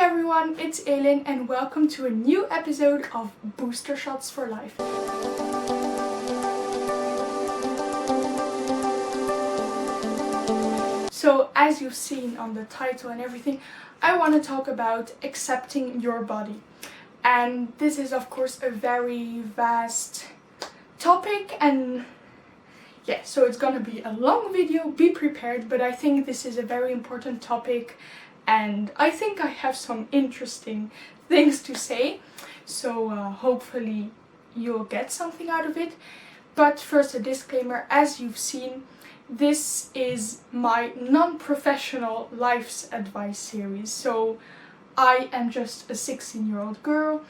everyone, it's Elin and welcome to a new episode of Booster Shots for Life. So as you've seen on the title and everything, I want to talk about accepting your body. And this is of course a very vast topic, and yeah, so it's gonna be a long video, be prepared, but I think this is a very important topic and I think I have some interesting things to say, so hopefully you'll get something out of it. But first, a disclaimer: as you've seen, this is my non-professional life's advice series, so I am just a 16-year-old girl.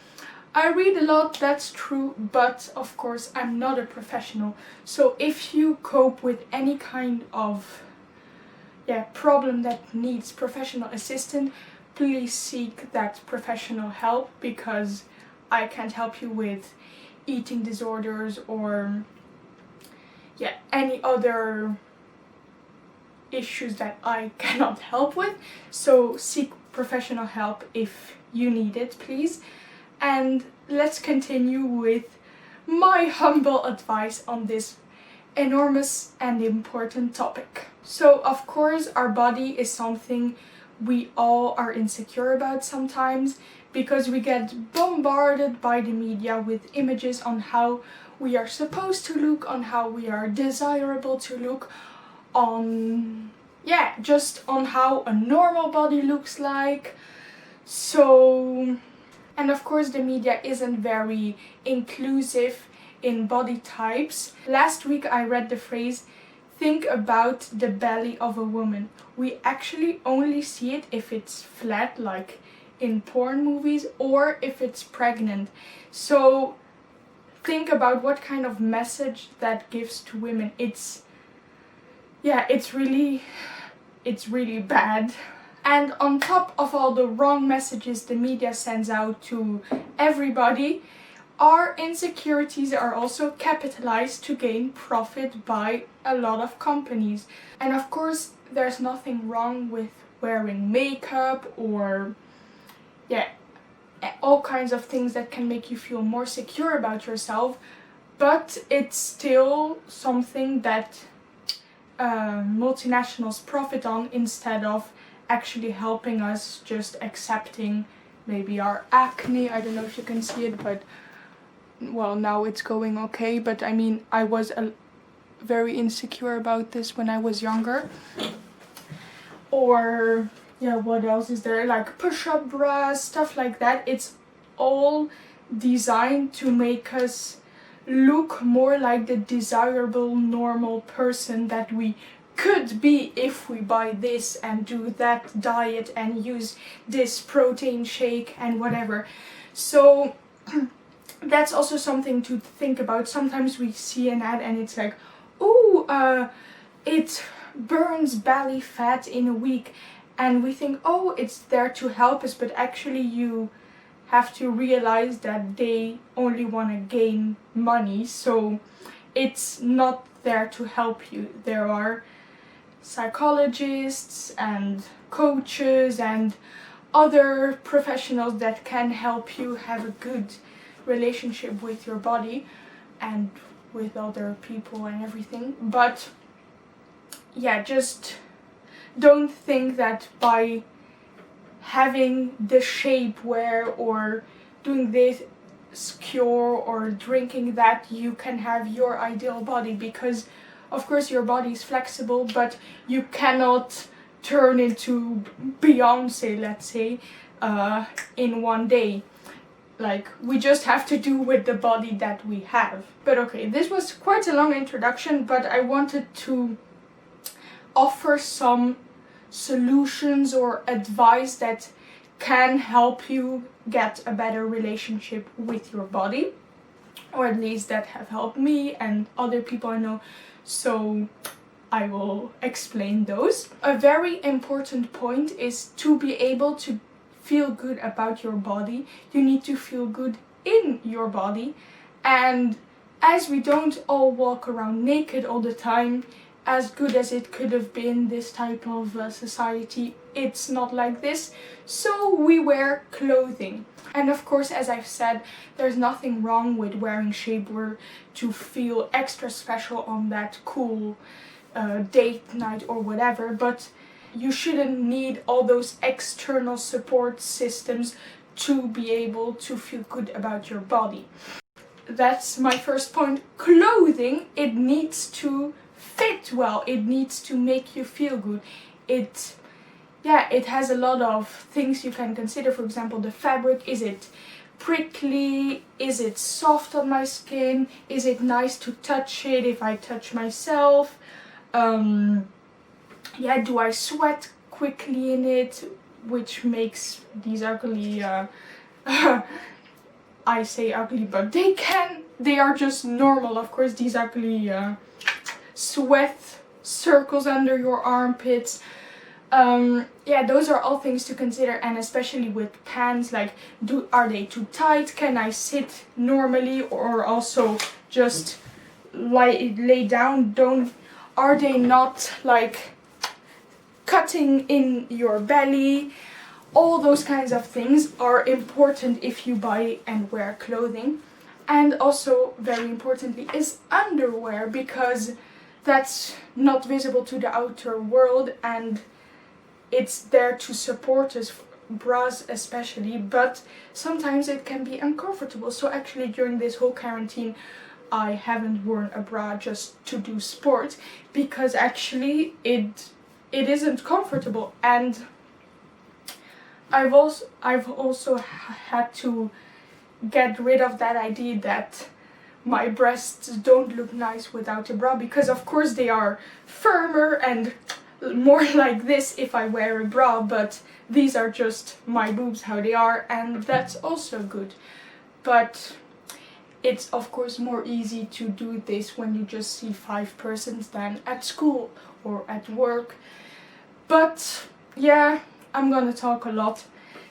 I read a lot, that's true, but of course I'm not a professional. So if you cope with any kind of problem that needs professional assistance, please seek that professional help, because I can't help you with eating disorders or any other issues that I cannot help with. So seek professional help if you need it, please. And let's continue with my humble advice on this enormous and important topic. So of course our body is something we all are insecure about sometimes, because we get bombarded by the media with images on how we are supposed to look, on how we are desirable to look, on just on how a normal body looks like. So, and of course the media isn't very inclusive in body types. Last week I read the phrase, "think about the belly of a woman." We actually only see it if it's flat, like in porn movies, or if it's pregnant. So think about what kind of message that gives to women. It's really bad. And on top of all the wrong messages the media sends out to everybody, our insecurities are also capitalized to gain profit by a lot of companies. And of course there's nothing wrong with wearing makeup or all kinds of things that can make you feel more secure about yourself, but it's still something that multinationals profit on, instead of actually helping us just accepting maybe our acne. I don't know if you can see it, but well, now it's going okay, but I mean, I was very insecure about this when I was younger. Or what else is there, like push-up bras, stuff like that. It's all designed to make us look more like the desirable normal person that we could be if we buy this and do that diet and use this protein shake and whatever. So that's also something to think about. Sometimes we see an ad and it's like, ooh, it burns belly fat in a week, and we think, oh, it's there to help us, but actually you have to realize that they only want to gain money, so it's not there to help you. There are psychologists and coaches and other professionals that can help you have a good relationship with your body and with other people and everything. But just don't think that by having the shapewear or doing this cure or drinking that you can have your ideal body, because of course your body is flexible, but you cannot turn into Beyonce, let's say, in one day. Like, we just have to do with the body that we have. But okay, this was quite a long introduction, but I wanted to offer some solutions or advice that can help you get a better relationship with your body, or at least that have helped me and other people I know. So I will explain those. A very important point is to be able to feel good about your body. You need to feel good in your body, and as we don't all walk around naked all the time, as good as it could have been, this type of society it's not like this, so we wear clothing. And of course, as I've said, there's nothing wrong with wearing shapewear to feel extra special on that cool date night or whatever, but you shouldn't need all those external support systems to be able to feel good about your body. That's my first point. Clothing, it needs to fit well, it needs to make you feel good. It has a lot of things you can consider. For example, the fabric, is it prickly, is it soft on my skin, is it nice to touch it if I touch myself, do I sweat quickly in it, which makes these ugly I say ugly, but they are just normal, of course, these ugly sweat circles under your armpits. Those are all things to consider, and especially with pants, like are they too tight? Can I sit normally or also just lay down? Are they not like cutting in your belly? All those kinds of things are important if you buy and wear clothing. And also, very importantly, is underwear, because that's not visible to the outer world and it's there to support us, bras especially, but sometimes it can be uncomfortable. So actually during this whole quarantine I haven't worn a bra just to do sport, because actually it isn't comfortable. And I've also had to get rid of that idea that my breasts don't look nice without a bra, because of course they are firmer and more like this if I wear a bra, but these are just my boobs how they are, and that's also good. But it's of course more easy to do this when you just see 5 persons than at school or at work. But yeah, I'm gonna talk a lot.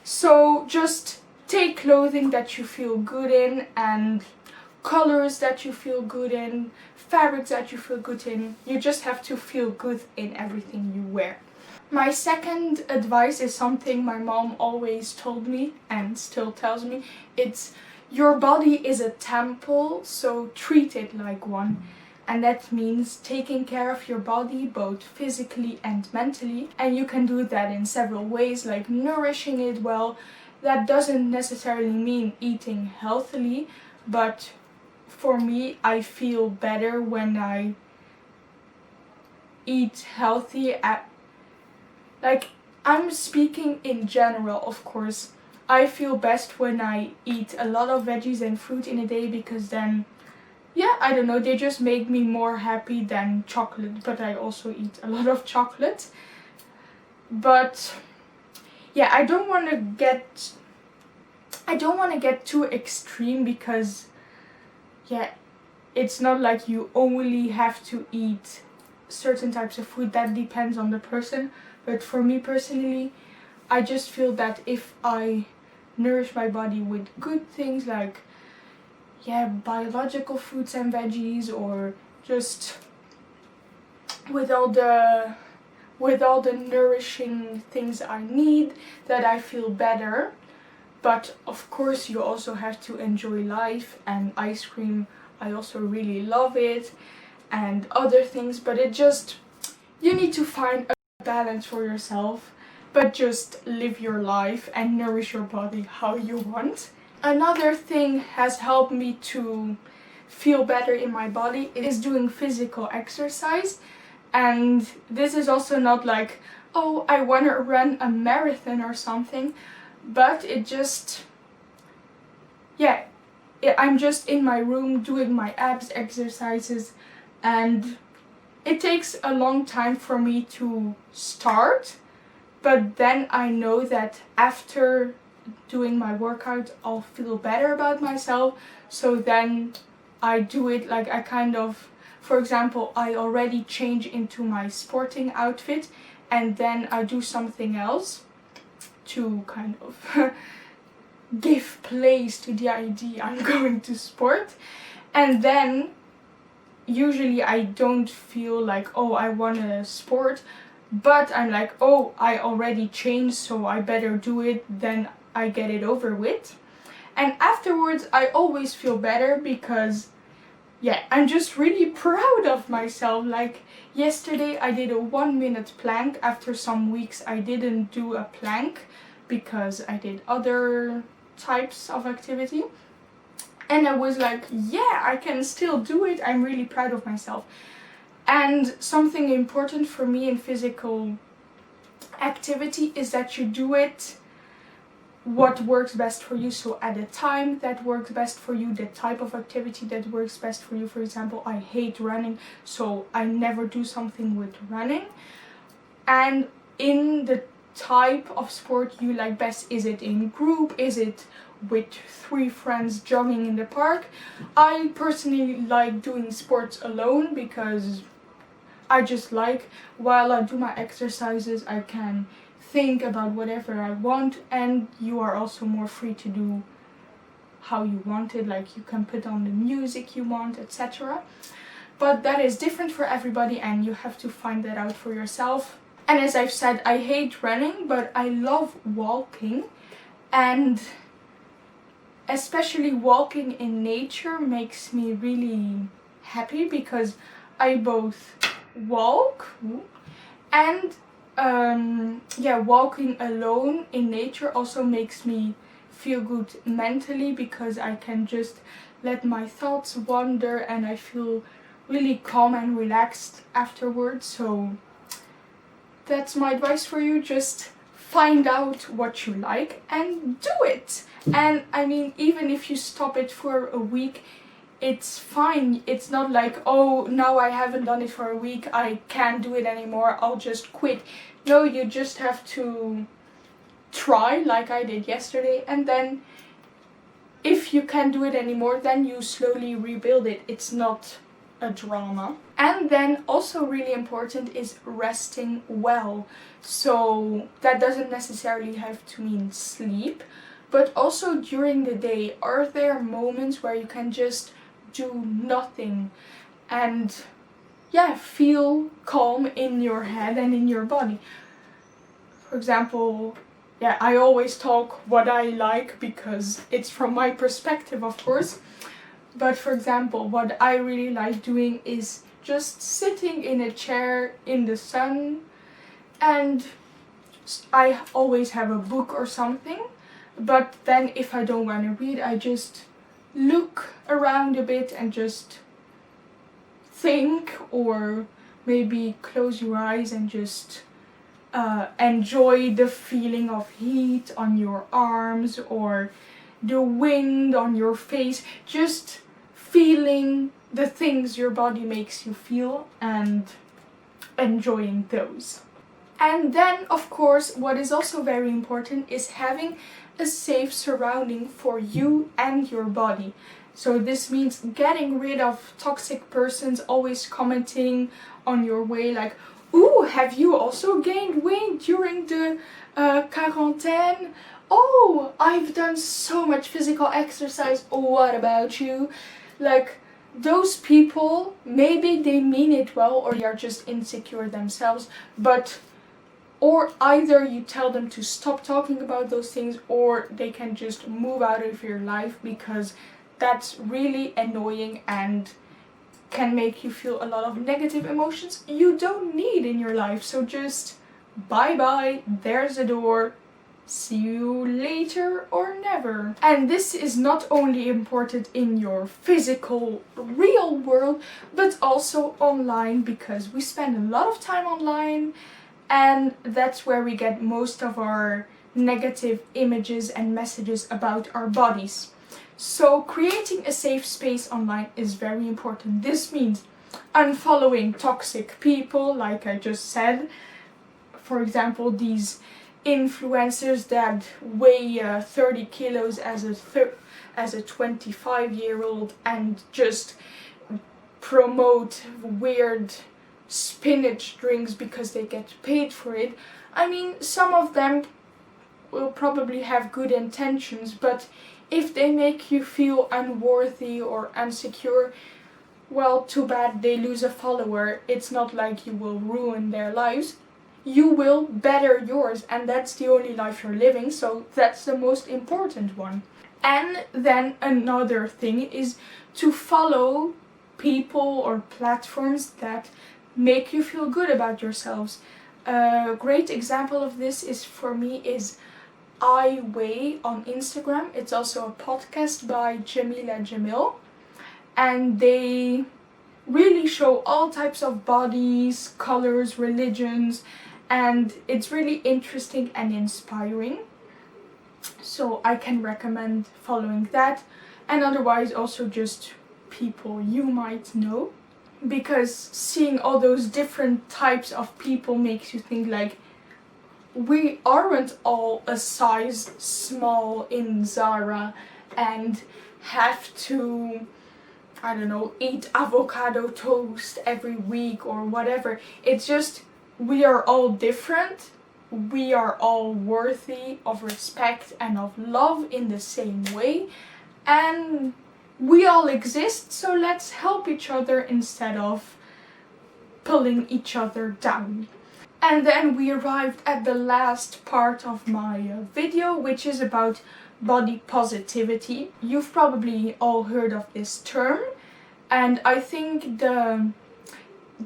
So just take clothing that you feel good in, and colors that you feel good in, fabrics that you feel good in. You just have to feel good in everything you wear. My second advice is something my mom always told me and still tells me. It's your body is a temple, so treat it like one. And that means taking care of your body both physically and mentally. And you can do that in several ways, like nourishing it well. That doesn't necessarily mean eating healthily, but for me, I feel better when I eat healthy. I'm speaking in general, of course. I feel best when I eat a lot of veggies and fruit in a day, because then, I don't know, they just make me more happy than chocolate. But I also eat a lot of chocolate. But I don't want to get too extreme, because it's not like you only have to eat certain types of food. That depends on the person. But for me personally, I just feel that if I nourish my body with good things like biological fruits and veggies, or just with all the nourishing things I need, that I feel better. But of course you also have to enjoy life, and ice cream, I also really love it, and other things, but you need to find a balance for yourself, but just live your life and nourish your body how you want. Another thing has helped me to feel better in my body is doing physical exercise. And this is also not like, oh, I want to run a marathon or something, but I'm just in my room doing my abs exercises, and it takes a long time for me to start, but then I know that after doing my workout I'll feel better about myself. So then I do it, like I kind of, for example, I already change into my sporting outfit, and then I do something else to kind of give place to the idea I'm going to sport. And then usually I don't feel like, oh, I want to sport, but I'm like, oh, I already changed, so I better do it, then I get it over with. And afterwards I always feel better because yeah, I'm just really proud of myself. Like yesterday I did a 1-minute plank. After some weeks I didn't do a plank because I did other types of activity. And I was like, yeah, I can still do it. I'm really proud of myself. And something important for me in physical activity is that you do it what works best for you. So at a time that works best for you, the type of activity that works best for you. For example, I hate running, so I never do something with running. And in the type of sport you like best, is it in group, is it with 3 friends jogging in the park? I personally like doing sports alone because I just like, while I do my exercises, I can think about whatever I want, and you are also more free to do how you want it, like you can put on the music you want, etc. But that is different for everybody and you have to find that out for yourself. And as I've said, I hate running, but I love walking, and especially walking in nature makes me really happy because I both walk and walking alone in nature also makes me feel good mentally because I can just let my thoughts wander and I feel really calm and relaxed afterwards. So that's my advice for you. Just find out what you like and do it. And I mean, even if you stop it for a week, it's fine. It's not like, oh, now I haven't done it for a week, I can't do it anymore, I'll just quit. No, you just have to try like I did yesterday, and then if you can't do it anymore, then you slowly rebuild it. It's not a drama. And then also really important is resting well. So that doesn't necessarily have to mean sleep, but also during the day. Are there moments where you can just do nothing and feel calm in your head and in your body? For example, I always talk what I like because it's from my perspective, of course. But for example, what I really like doing is just sitting in a chair in the sun, and I always have a book or something. But then if I don't want to read, I just look around a bit and just think, or maybe close your eyes and just enjoy the feeling of heat on your arms or the wind on your face. Just feeling the things your body makes you feel and enjoying those. And then, of course, what is also very important is having a safe surrounding for you and your body. So this means getting rid of toxic persons always commenting on your way like, ooh, have you also gained weight during the quarantine? Oh, I've done so much physical exercise, what about you? Like, those people, maybe they mean it well or they are just insecure themselves, but or either you tell them to stop talking about those things, or they can just move out of your life, because that's really annoying and can make you feel a lot of negative emotions you don't need in your life. So just bye bye, there's the door, see you later or never. And this is not only important in your physical real world, but also online, because we spend a lot of time online, and that's where we get most of our negative images and messages about our bodies. So creating a safe space online is very important. This means unfollowing toxic people, like I just said. For example, these influencers that weigh 30 kilos as a 25-year-old and just promote weird spinach drinks because they get paid for it. I mean, some of them will probably have good intentions, but if they make you feel unworthy or insecure, well, too bad, they lose a follower. It's not like you will ruin their lives. you will better yours, and that's the only life you're living, so that's the most important one. And then another thing is to follow people or platforms that make you feel good about yourselves. A great example of this is for me is iMovie on Instagram. It's also a podcast by Jamila Jamil, and they really show all types of bodies, colors, religions, and it's really interesting and inspiring. So I can recommend following that, and otherwise also just people you might know, because seeing all those different types of people makes you think like, we aren't all a size small in Zara and have to, I don't know, eat avocado toast every week or whatever. It's just, we are all different. We are all worthy of respect and of love in the same way. And we all exist, so let's help each other instead of pulling each other down. And then we arrived at the last part of my video, which is about body positivity. You've probably all heard of this term, and I think the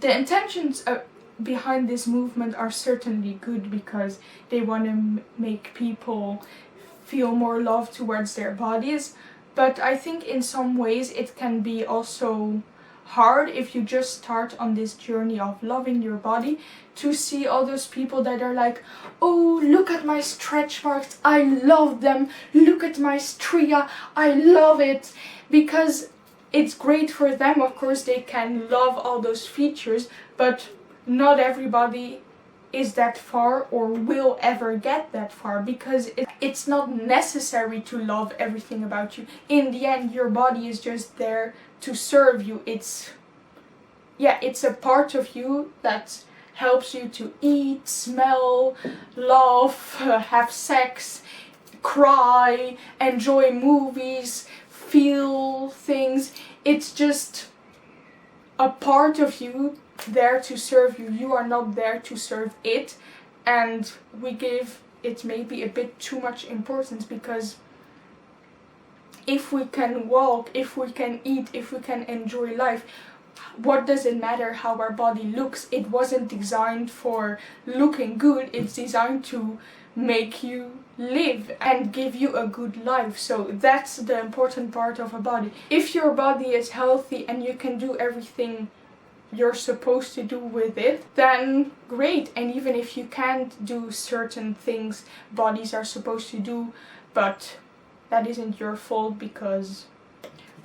intentions behind this movement are certainly good, because they want to make people feel more love towards their bodies. But I think in some ways it can be also hard if you just start on this journey of loving your body, to see all those people that are like, oh, look at my stretch marks, I love them, look at my stria, I love it. Because it's great for them, of course, they can love all those features, but not everybody is that far or will ever get that far, because it's not necessary to love everything about you. In the end, your body is just there to serve you. It's a part of you that helps you to eat, smell, laugh, have sex, cry, enjoy movies, feel things. It's just a part of you there to serve you. You are not there to serve it, and we give it maybe a bit too much importance, because if we can walk, if we can eat, if we can enjoy life, what does it matter how our body looks? It wasn't designed for looking good, it's designed to make you live and give you a good life. So that's the important part of a body. If your body is healthy and you can do everything you're supposed to do with it, then great. And even if you can't do certain things bodies are supposed to do, but that isn't your fault because,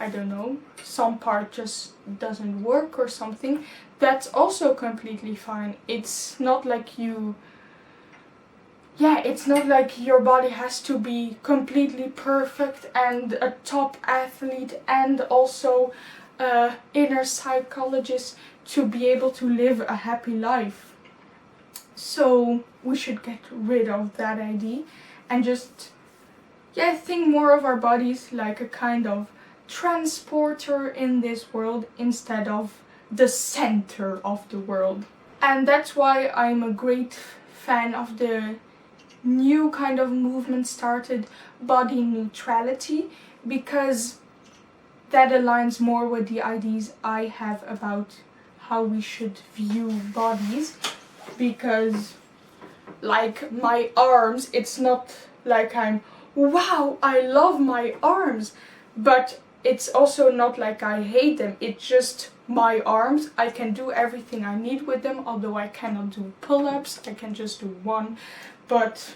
I don't know, some part just doesn't work or something, that's also completely fine. It's not like it's not like your body has to be completely perfect and a top athlete and also inner psychologist to be able to live a happy life. So we should get rid of that idea and just think more of our bodies like a kind of transporter in this world instead of the center of the world. And that's why I'm a great fan of the new kind of movement started, body neutrality, because that aligns more with the ideas I have about how we should view bodies. Because like my arms, it's not like I'm, wow, I love my arms, but it's also not like I hate them. It's just my arms. I can do everything I need with them, although I cannot do pull-ups. I can just do one, but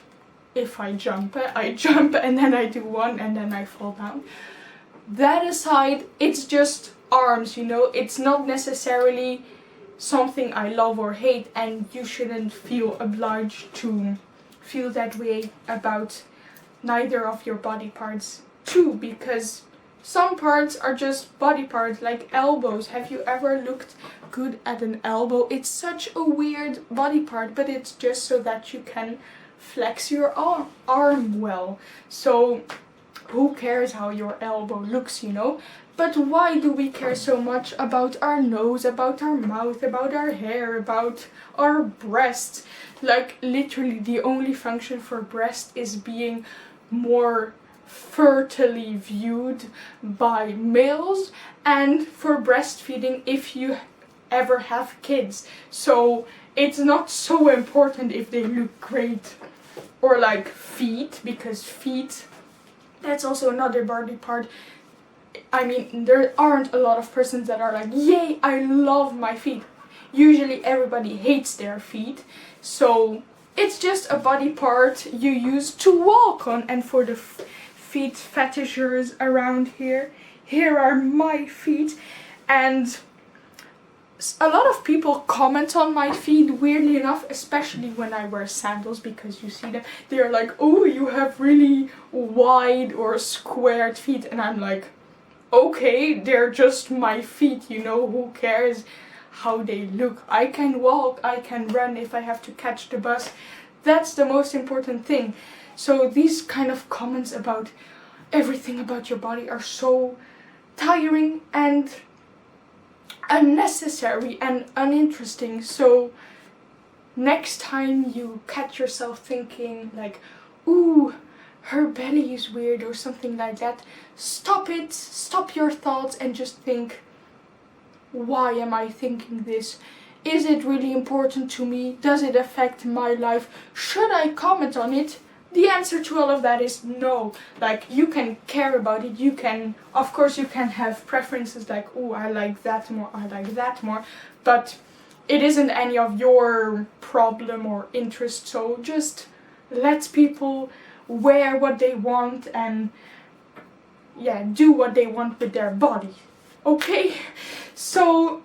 if I jump and then I do one and then I fall down. That aside, it's just arms, you know. It's not necessarily something I love or hate, and you shouldn't feel obliged to feel that way about neither of your body parts too, because some parts are just body parts, like elbows. Have you ever looked good at an elbow? It's such a weird body part, but it's just so that you can flex your arm well. So who cares how your elbow looks, you know? But why do we care so much about our nose, about our mouth, about our hair, about our breasts? Like literally the only function for breast is being more fertily viewed by males, and for breastfeeding if you ever have kids. So it's not so important if they look great, or like feet, because feet, that's also another body part. I mean, there aren't a lot of persons that are like, yay, I love my feet. Usually everybody hates their feet. So it's just a body part you use to walk on. And for the feet fetishers around here, here are my feet. And a lot of people comment on my feet, weirdly enough, especially when I wear sandals, because you see them, they're like, oh, you have really wide or squared feet. And I'm like, okay, they're just my feet, you know, who cares how they look? I can walk, I can run if I have to catch the bus. That's the most important thing. So these kind of comments about everything about your body are so tiring and unnecessary and uninteresting. So next time you catch yourself thinking like, ooh, her belly is weird or something like that, stop it, stop your thoughts and just think, why am I thinking this? Is it really important to me? Does it affect my life? Should I comment on it? The answer to all of that is no. Like, you can care about it, you can, of course you can have preferences like, oh, I like that more, I like that more, but it isn't any of your problem or interest. So just let people wear what they want and yeah, do what they want with their body. Okay, so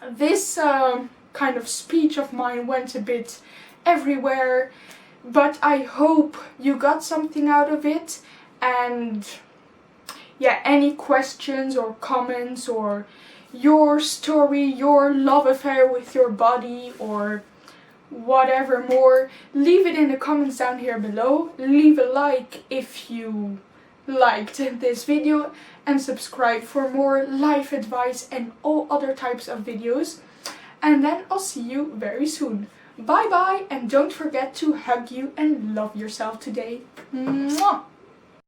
this kind of speech of mine went a bit everywhere, but I hope you got something out of it. And yeah, any questions or comments or your story, your love affair with your body or whatever more, leave it in the comments down here below. Leave a like if you liked this video and subscribe for more life advice and all other types of videos. And then I'll see you very soon. Bye bye, and don't forget to hug you and love yourself today. Mwah!